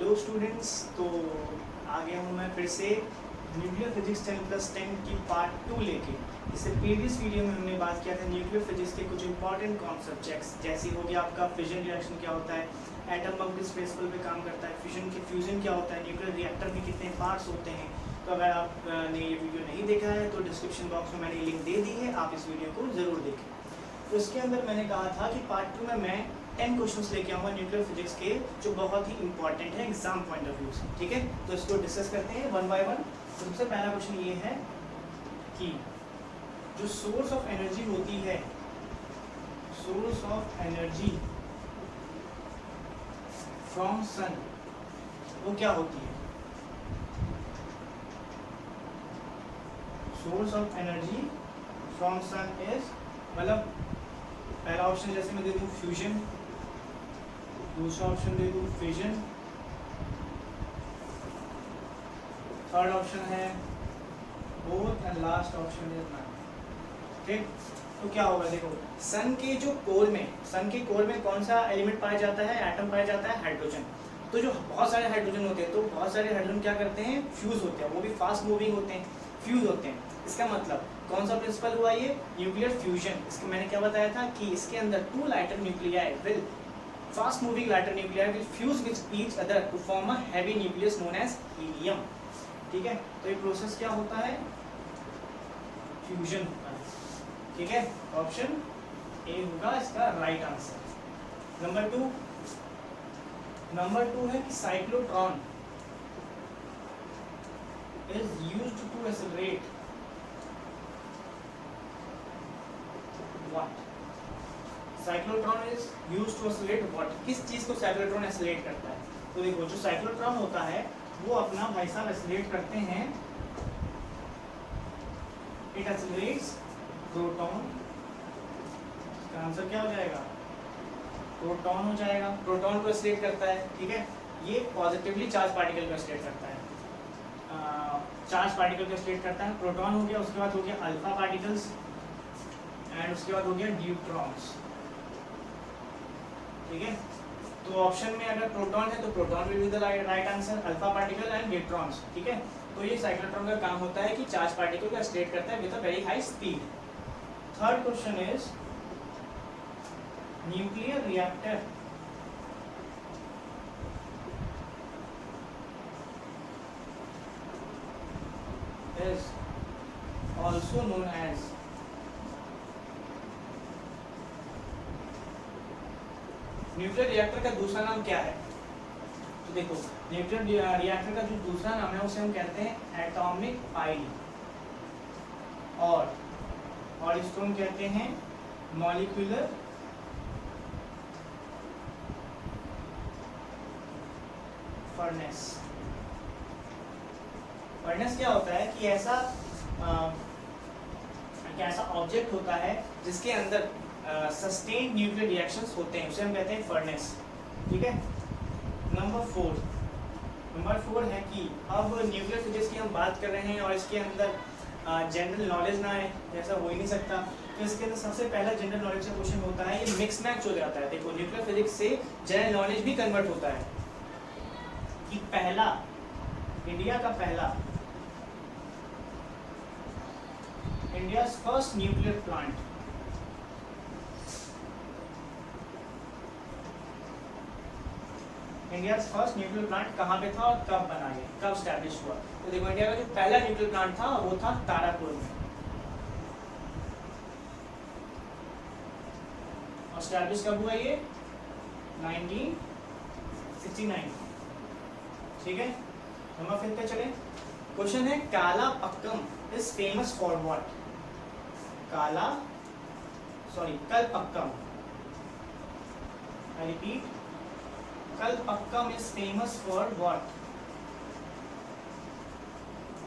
Hello students, तो आ गया हूँ मैं फिर से न्यूक्लियर फिजिक्स 10+10 की पार्ट 2 लेके। इससे प्रीवियस वीडियो में हमने बात किया था न्यूक्लियर फिजिक्स के कुछ इंपॉर्टेंट कॉन्सेप्ट्स, जैसे हो गया आपका फिजन रिएक्शन क्या होता है, एटम बम किस प्रिंसिपल पे काम करता है, फ्यूजन क्या होता है, न्यूक्लियर रिएक्टर में कितने पार्ट्स होते हैं। तो अगर आपने ये वीडियो नहीं देखा है तो डिस्क्रिप्शन बॉक्स में मैंने लिंक दे दी है, आप इस वीडियो को ज़रूर देखें। तो इसके अंदर मैंने कहा था कि पार्ट 2 में मैं 10 क्वेश्चंस लेके आऊँगा न्यूक्लियर फिजिक्स के, जो बहुत ही इंपॉर्टेंट है एग्जाम पॉइंट ऑफ व्यू से। ठीक है, तो इसको डिस्कस करते हैं वन बाय वन। सबसे पहला क्वेश्चन ये है कि जो सोर्स ऑफ एनर्जी होती है, source of energy from sun, वो क्या होती है? Source of energy from sun is, मतलब पहला ऑप्शन जैसे मैं दे दूँ फ्यूजन, दूसरा ऑप्शन दे दूँ फिजन, थर्ड ऑप्शन है both and last option is none. ठीक, तो क्या होगा? देखो, सन के जो कोर में, सन के कोर में कौन सा एलिमेंट पाया जाता है, एटम पाया जाता है? हाइड्रोजन। तो जो बहुत सारे हाइड्रोजन होते हैं, तो बहुत सारे हाइड्रोजन क्या करते हैं? फ्यूज होते हैं, वो भी फास्ट मूविंग होते हैं, फ्यूज होते हैं। इसका मतलब कौन सा प्रिंसिपल हुआ ये? Nuclear fusion. इसके मैंने क्या बताया था कि इसके अंदर two lighter nuclei will, fast moving lighter nuclei will fuse with each other to form a heavy nucleus known as helium. ठीक है, तो ये प्रोसेस क्या होता है? फ्यूजन होता है। ठीक है, ऑप्शन ए होगा इसका राइट आंसर। नंबर टू है कि cyclotron is used to accelerate what? Cyclotron is used to accelerate what? किस चीज को साइक्लोट्रॉन एक्सेलरेट करता है? तो देखो, जो साइक्लोट्रॉन होता है वो अपना भाई साहब एक्सेलरेट करते हैं, इट एक्सेलरेट्स प्रोटॉन। इसका आंसर क्या हो जाएगा? प्रोटॉन हो जाएगा। प्रोटॉन को एक्सेलरेट करता है। ठीक है, ये पॉजिटिवली चार्ज पार्टिकल को एक्सेलरेट करता है, चार्ज पार्टिकल को एक्सेलरेट करता है। प्रोटॉन हो गया, उसके बाद हो गया अल्फा पार्टिकल्स, एंड उसके बाद हो गया न्यूट्रॉन्स। ठीक है, तो ऑप्शन में अगर प्रोटॉन है तो proton will be the right answer, alpha particle and neutrons. ठीक है, तो ये साइक्लोट्रॉन का काम होता है कि चार्ज पार्टिकल को एक्सेलरेट करता है with a very high speed. Third question is nuclear reactor is also known as, nuclear reactor का दूसरा नाम क्या है? तो देखो, न्यूक्लियर रिएक्टर का जो दूसरा नाम है उसे हम कहते हैं एटॉमिक पाइल, और इसको हम कहते हैं मॉलिक्यूलर फर्नेस। फर्नेस क्या होता है कि ऐसा ऑब्जेक्ट होता है जिसके अंदर सस्टेन्ड न्यूक्लियर रिएक्शंस होते हैं, उसे हम कहते हैं फर्नेस। ठीक है, नंबर फोर है कि अब न्यूक्लियर फिजिक्स की हम बात कर रहे हैं और इसके अंदर जनरल नॉलेज ना है, जैसा हो ही नहीं सकता। तो इसके अंदर सबसे पहला जनरल नॉलेज का क्वेश्चन होता है, ये मिक्स मैच हो जाता है। देखो, न्यूक्लियर फिजिक्स से जनरल नॉलेज भी कन्वर्ट होता है कि पहला, इंडिया का पहला, India's first nuclear plant, India first nuclear plant कहाँ पे था और कब बना गया, कब स्टैब्लिश हुआ? तो देखो, इंडिया का जो पहला न्यूक्लियर प्लांट था वो था तारापुर में, और स्टैब्लिश कब हुआ ये? 1969। ठीक है, नंबर 5 पे चले। क्वेश्चन है Kalpakkam is famous for what? Kalpakkam, I repeat, Kalpakkam is famous for what?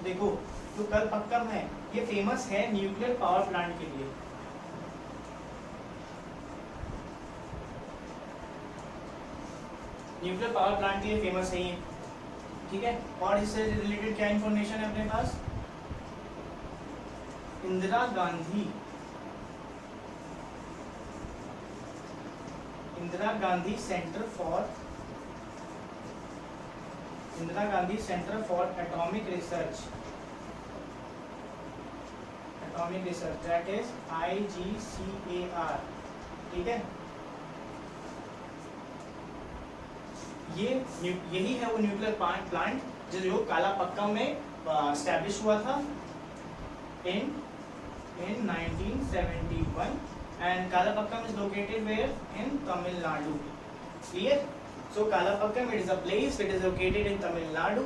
देखो, जो कलपक्कम है ये फेमस है न्यूक्लियर पावर प्लांट के लिए। न्यूक्लियर पावर प्लांट के लिए फेमस है ये। ठीक है, और इससे रिलेटेड क्या इंफॉर्मेशन है अपने पास? Indira Gandhi centre for Indira Gandhi centre for atomic research, that is IGCAR, ठीक है। यही है वो न्यूक्लियर प्लांट जो कालापक्कम में एस्टैब्लिश हुआ था in 1971 and Kalapakkam is located where? In Tamil Nadu. Clear? So Kalapakkam, it is a place, it is located in Tamil Nadu.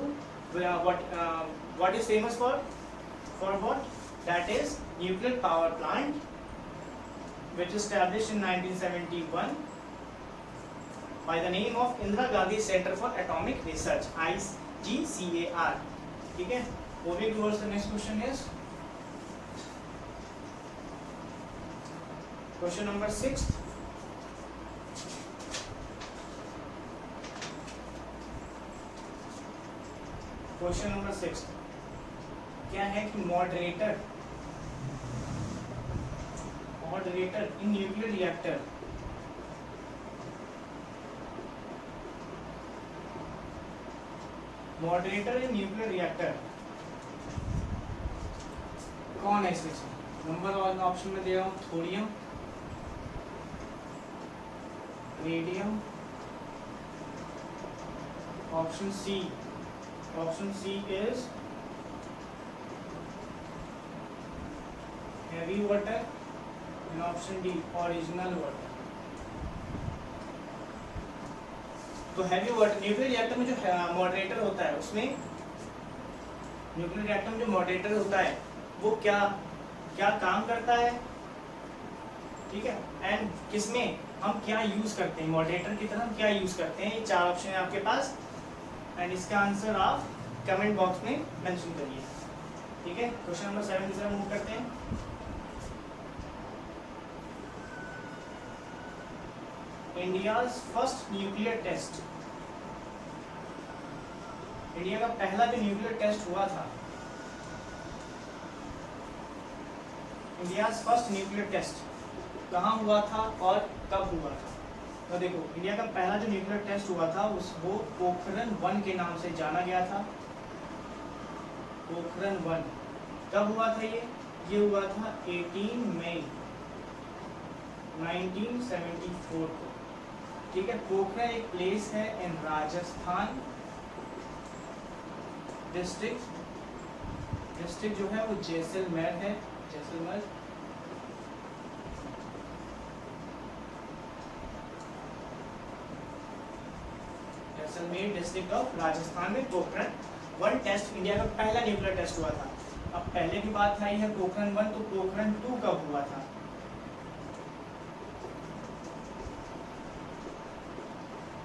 What is famous for? For what? That is nuclear power plant which is established in 1971 by the name of Indira Gandhi Center for Atomic Research, IGCAR. ठीक है? Moving towards the next question is question number 6. Question number 6 क्या है कि moderator in nuclear reactor कौन है इसमें? Number one option में दे रहा हूँ thorium, radium, option C is heavy water and option D original water. तो हैवी वाटर न्यूक्लियर रिएक्टर में जो मॉडरेटर होता है उसमें न्यूक्लियर रिएक्टर में जो मॉडरेटर होता है वो क्या काम करता है, ठीक है, एंड किसमें हम क्या यूज करते हैं, मॉडरेटर की तरह हम क्या यूज करते हैं। ये 4 ऑप्शन है आपके पास एंड इसका आंसर आप कमेंट बॉक्स में मेंशन करिए, ठीक है। क्वेश्चन नंबर 7 की तरफ मूव करते हैं। India's first nuclear test, India का पहला जो न्यूक्लियर टेस्ट हुआ था, इंडियाज फर्स्ट न्यूक्लियर टेस्ट कहाँ हुआ था और कब हुआ था? तो देखो इंडिया का पहला जो न्यूक्लियर टेस्ट हुआ था वो पोखरण 1 के नाम से जाना गया था। पोखरण 1 कब हुआ था? ये हुआ था 18 मई 1974 को, ठीक है। पोखरण एक प्लेस है इन राजस्थान, डिस्ट्रिक्ट जो है वो जैसलमेर है, जैसलमेर डिस्ट्रिक्ट ऑफ राजस्थान में पोखरण 1 टेस्ट इंडिया का पहला न्यूक्लियर टेस्ट हुआ था। अब पहले की बात आई है पोखरण 1, तो पोखरण 2 कब हुआ था?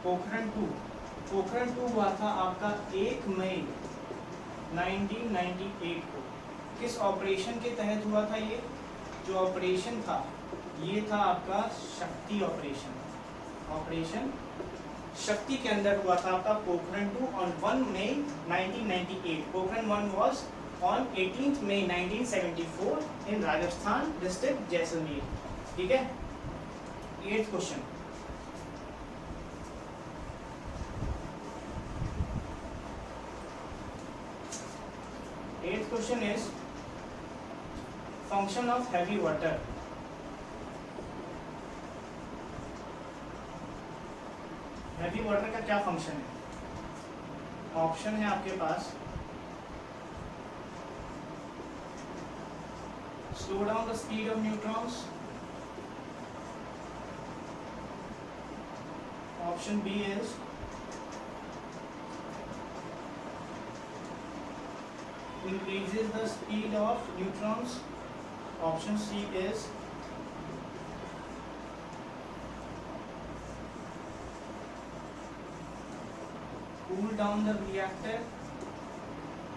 पोखरण 2 हुआ था आपका 1 मई 1998 को। किस ऑपरेशन के तहत हुआ था? ये जो ऑपरेशन था ये था आपका शक्ति ऑपरेशन शक्ति के अंदर हुआ था आपका पोखरण 2 ऑन 1 मई 1998। Pokhran 1 was on 18th May 1974 in Rajasthan district Jaisalmer, ठीक है। 8th question, is function of heavy water। Heavy water का क्या फंक्शन है? ऑप्शन है आपके पास slow down the speed of neutrons, option B is increases the speed of neutrons, option C is cool down the reactor,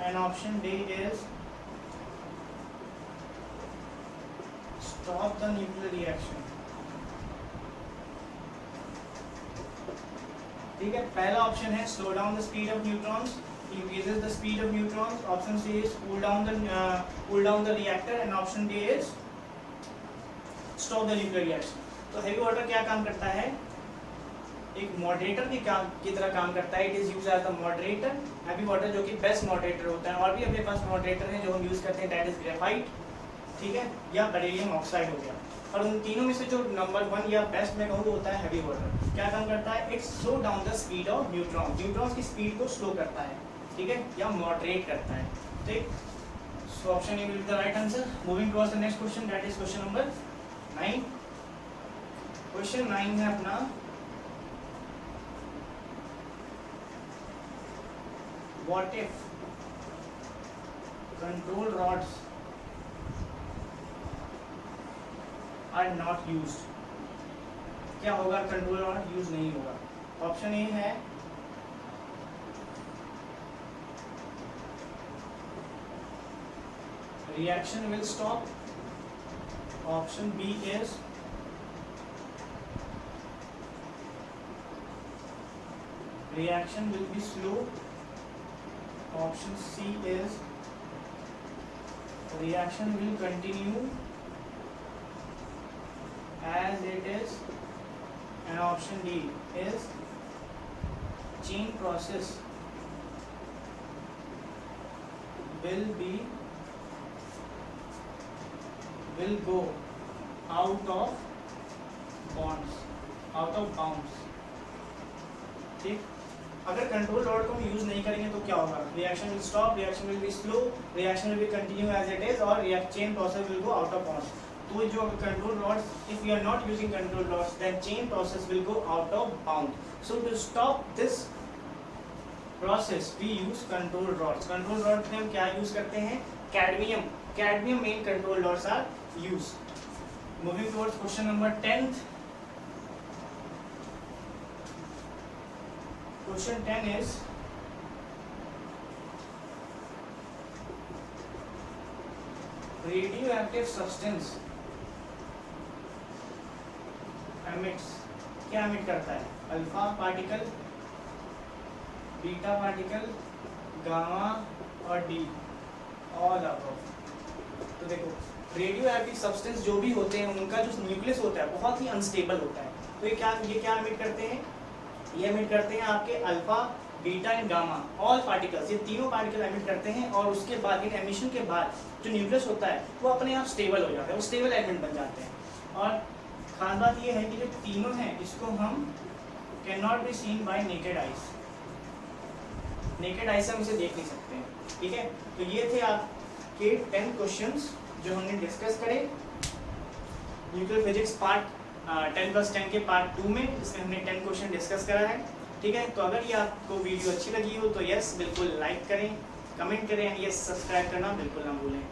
and option D is stop the nuclear reaction, ठीक है। पहला option है slow down the speed of neutrons, increases the speed of neutrons, option C is cool down the reactor, and option D is stop the nuclear reaction। तो heavy water क्या काम करता है? एक मॉडरेटर की तरह काम करता है। It is use as the moderator, heavy water जो कि बेस्ट मॉडरेटर होता है। और भी अपने पास मॉडरेटर हैं जो हम यूज़ करते हैं, दैट इज़ ग्रेफाइट, ठीक है, या बेरिलियम ऑक्साइड हो गया। और उन तीनों में से जो नंबर 1 या बेस्ट मैं कहूँ तो होता है हैवी वाटर। क्या काम करता है? It slow down the speed of neutron, neutrons की स्पीड को स्लो करता है, ठीक है, या मॉडरेट करता है, ठीक। So option A will be the right answer. Moving towards the next question, that is question number 9। Question 9 है अपना, what if control rods are not used. क्या होगा? कंट्रोल रॉड यूज नहीं होगा। ऑप्शन ए है reaction will stop, option B is reaction will be slow, option C is reaction will continue as it is, and option D is chain process will go out of bounds, ठीक। अगर control rod को हम use नहीं करेंगे तो क्या होगा? Reaction will stop, reaction will be slow, reaction will be continue as it is, और chain process will go out of bounds. तो जो control rods, if you are not using control rods, then chain process will go out of bound. So to stop this process we use control rods. Control rod में हम क्या use करते हैं? Cadmium main control rods are used. Moving towards question number 10th. Question 10 is radioactive substance emits, क्या emit करता है? Alpha particle, beta particle, gamma और D, all above. तो देखो, रेडियो एक्टिव सब्सटेंस जो भी होते हैं उनका जो न्यूक्लियस होता है बहुत ही अनस्टेबल होता है। तो ये क्या एमिट करते हैं? ये एमिट करते हैं आपके alpha, beta and gamma, all particles, ये तीनों पार्टिकल एमिट करते हैं। और उसके बाद इन एमिशन के बाद जो न्यूक्लियस होता है वो अपने आप स्टेबल हो जाता है, वो स्टेबल एलिमेंट बन जाते हैं। और खास बात ये है कि जो तीनों हैं इसको हम can not be seen bye naked eyes, naked eyes से हम इसे देख नहीं सकते हैं, ठीक है। तो ये थे आपके 10 क्वेश्चंस जो हमने डिस्कस करे न्यूक्लियर फिजिक्स पार्ट 10+10 के पार्ट 2 में। इसमें हमने 10 क्वेश्चन डिस्कस करा है, ठीक है। तो अगर ये आपको वीडियो अच्छी लगी हो तो यस बिल्कुल लाइक करें, कमेंट करें, यस सब्सक्राइब करना बिल्कुल ना भूलें।